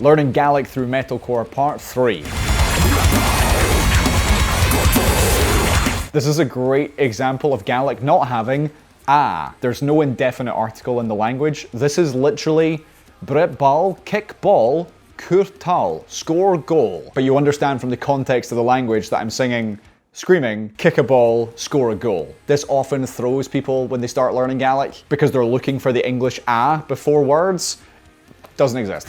Learning Gaelic through metalcore part 3. This is a great example of Gaelic not having a. There's no indefinite article in the language. This is literally bret ball, kick ball, kurtal, score goal. But you understand from the context of the language that I'm singing, screaming, kick a ball, score a goal. This often throws people when they start learning Gaelic because they're looking for the English a before words. Doesn't exist.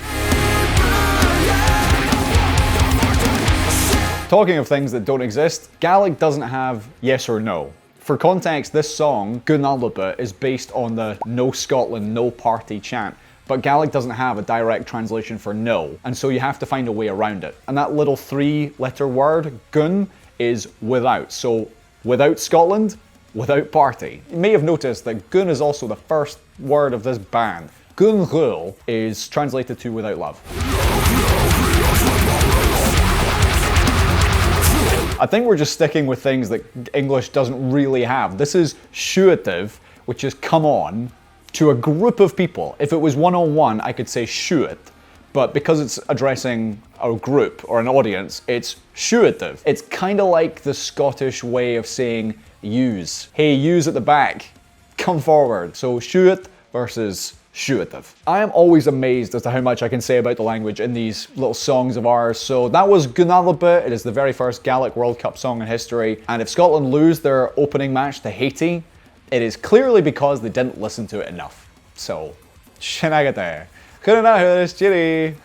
Talking of things that don't exist, Gaelic doesn't have yes or no. For context, this song, Gun Alba, is based on the No Scotland, No Party chant, but Gaelic doesn't have a direct translation for no, and so you have to find a way around it. And that little 3-letter word, gun, is without. So without Scotland, without party. You may have noticed that gun is also the first word of this band. Gun Ghaol is translated to without love. I think we're just sticking with things that English doesn't really have. This is shuative, which is come on, to a group of people. If it was one-on-one, I could say shuat, but because it's addressing a group or an audience, it's shuative. It's kind of like the Scottish way of saying use. Hey, use at the back, come forward. So shuat versus shuative. I am always amazed as to how much I can say about the language in these little songs of ours. So that was Gun Alba. It is the very first Gaelic World Cup song in history. And if Scotland lose their opening match to Haiti, it is clearly because they didn't listen to it enough. So, Shinagate.